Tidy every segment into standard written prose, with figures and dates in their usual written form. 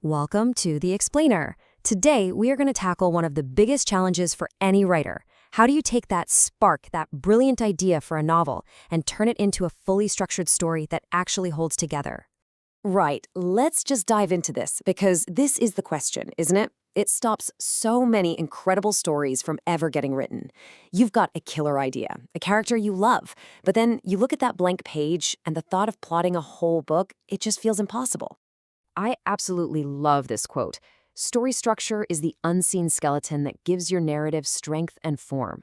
Welcome to The Explainer. Today, we are going to tackle one of the biggest challenges for any writer. How do you take that spark, that brilliant idea for a novel, and turn it into a fully structured story that actually holds together? Right, let's just dive into this, because this is the question, isn't it? It stops so many incredible stories from ever getting written. You've got a killer idea, a character you love, but then you look at that blank page, and the thought of plotting a whole book, it just feels impossible. I absolutely love this quote. Story structure is the unseen skeleton that gives your narrative strength and form.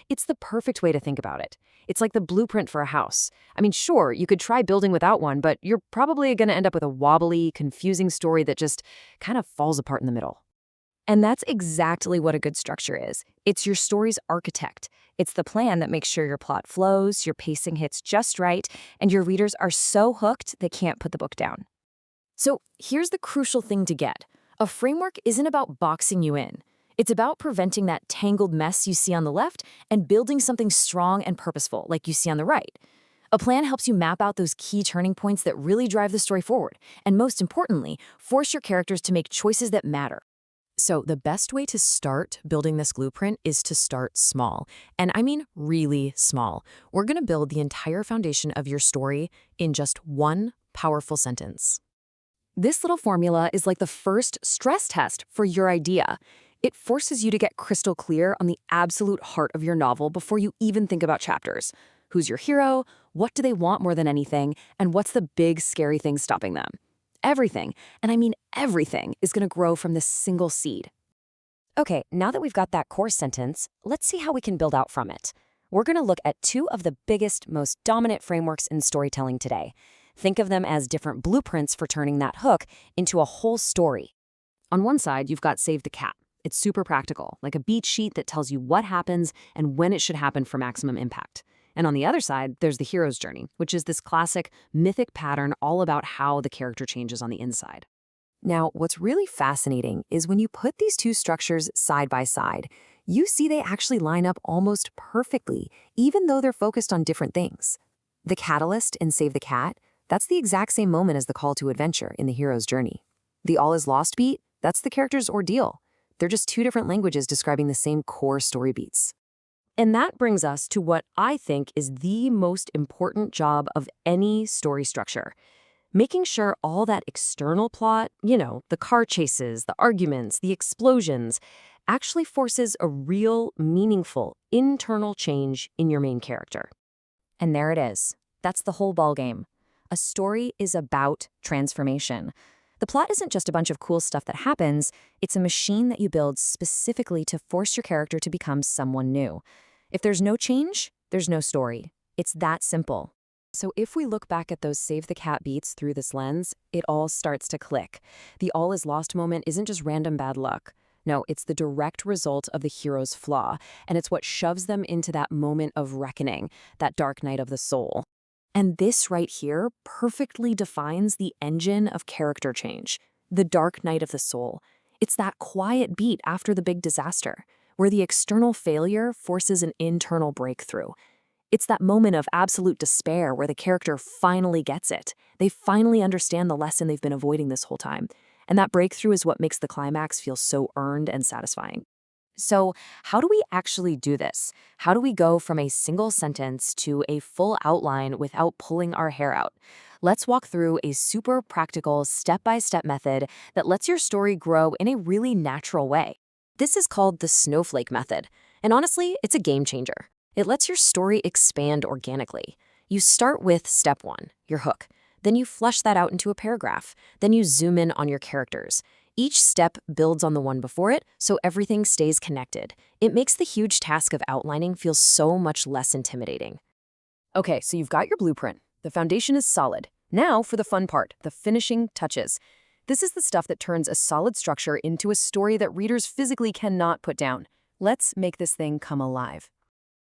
It's the perfect way to think about it. It's like the blueprint for a house. I mean, sure, you could try building without one, but you're probably going to end up with a wobbly, confusing story that just kind of falls apart in the middle. And that's exactly what a good structure is. It's your story's architect. It's the plan that makes sure your plot flows, your pacing hits just right, and your readers are so hooked they can't put the book down. So here's the crucial thing to get. A framework isn't about boxing you in. It's about preventing that tangled mess you see on the left and building something strong and purposeful like you see on the right. A plan helps you map out those key turning points that really drive the story forward, and most importantly, force your characters to make choices that matter. So the best way to start building this blueprint is to start small. And I mean really small. We're going to build the entire foundation of your story in just one powerful sentence. This little formula is like the first stress test for your idea. It forces you to get crystal clear on the absolute heart of your novel before you even think about chapters. Who's your hero? What do they want more than anything? And what's the big, scary thing stopping them? Everything, and I mean everything, is going to grow from this single seed. Okay, now that we've got that core sentence, let's see how we can build out from it. We're going to look at two of the biggest, most dominant frameworks in storytelling today. Think of them as different blueprints for turning that hook into a whole story. On one side, you've got Save the Cat. It's super practical, like a beat sheet that tells you what happens and when it should happen for maximum impact. And on the other side, there's the hero's journey, which is this classic, mythic pattern all about how the character changes on the inside. Now, what's really fascinating is when you put these two structures side by side, you see they actually line up almost perfectly, even though they're focused on different things. The catalyst in Save the Cat, that's the exact same moment as the call to adventure in the hero's journey. The all is lost beat, that's the character's ordeal. They're just two different languages describing the same core story beats. And that brings us to what I think is the most important job of any story structure. Making sure all that external plot, the car chases, the arguments, the explosions, actually forces a real, meaningful, internal change in your main character. And there it is. That's the whole ballgame. A story is about transformation. The plot isn't just a bunch of cool stuff that happens, it's a machine that you build specifically to force your character to become someone new. If there's no change, there's no story. It's that simple. So if we look back at those Save the Cat beats through this lens, it all starts to click. The all is lost moment isn't just random bad luck. No, it's the direct result of the hero's flaw, and it's what shoves them into that moment of reckoning, that dark night of the soul. And this right here perfectly defines the engine of character change, the dark night of the soul. It's that quiet beat after the big disaster, where the external failure forces an internal breakthrough. It's that moment of absolute despair where the character finally gets it. They finally understand the lesson they've been avoiding this whole time. And that breakthrough is what makes the climax feel so earned and satisfying. So how do we actually do this? How do we go from a single sentence to a full outline without pulling our hair out? Let's walk through a super practical step-by-step method that lets your story grow in a really natural way. This is called the snowflake method. And honestly, it's a game changer. It lets your story expand organically. You start with step one, your hook. Then you flush that out into a paragraph. Then you zoom in on your characters. Each step builds on the one before it, so everything stays connected. It makes the huge task of outlining feel so much less intimidating. Okay, so you've got your blueprint. The foundation is solid. Now for the fun part, the finishing touches. This is the stuff that turns a solid structure into a story that readers physically cannot put down. Let's make this thing come alive.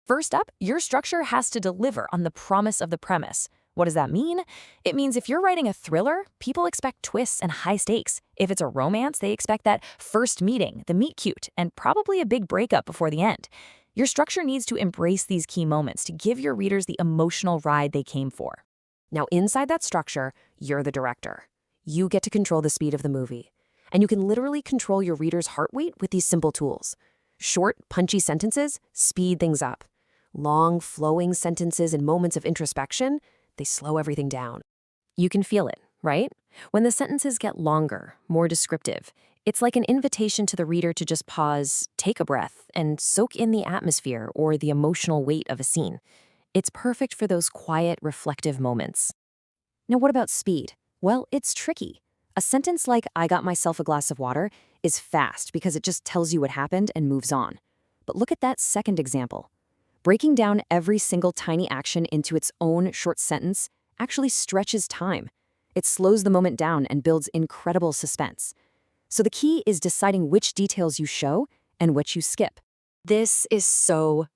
First up, your structure has to deliver on the promise of the premise. What does that mean? It means if you're writing a thriller, people expect twists and high stakes. If it's a romance, they expect that first meeting, the meet cute, and probably a big breakup before the end. Your structure needs to embrace these key moments to give your readers the emotional ride they came for. Now, inside that structure, you're the director. You get to control the speed of the movie. And you can literally control your reader's heart rate with these simple tools. Short, punchy sentences speed things up. Long, flowing sentences in moments of introspection, they slow everything down. You can feel it, right? When the sentences get longer, more descriptive, it's like an invitation to the reader to just pause, take a breath, and soak in the atmosphere or the emotional weight of a scene. It's perfect for those quiet, reflective moments. Now, what about speed? Well, it's tricky. A sentence like, "I got myself a glass of water," is fast because it just tells you what happened and moves on. But look at that second example. Breaking down every single tiny action into its own short sentence actually stretches time. It slows the moment down and builds incredible suspense. So the key is deciding which details you show and which you skip. This is so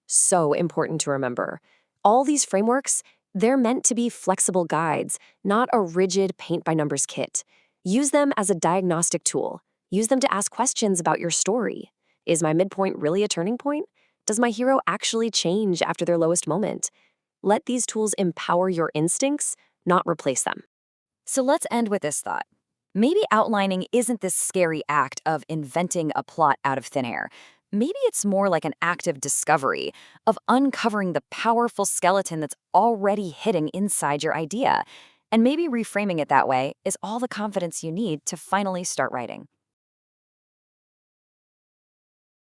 important to remember. All these frameworks, they're meant to be flexible guides, not a rigid paint-by-numbers kit. Use them as a diagnostic tool. Use them to ask questions about your story. Is my midpoint really a turning point? Does my hero actually change after their lowest moment? Let these tools empower your instincts, not replace them. So let's end with this thought. Maybe outlining isn't this scary act of inventing a plot out of thin air. Maybe it's more like an act of discovery, of uncovering the powerful skeleton that's already hidden inside your idea. And maybe reframing it that way is all the confidence you need to finally start writing.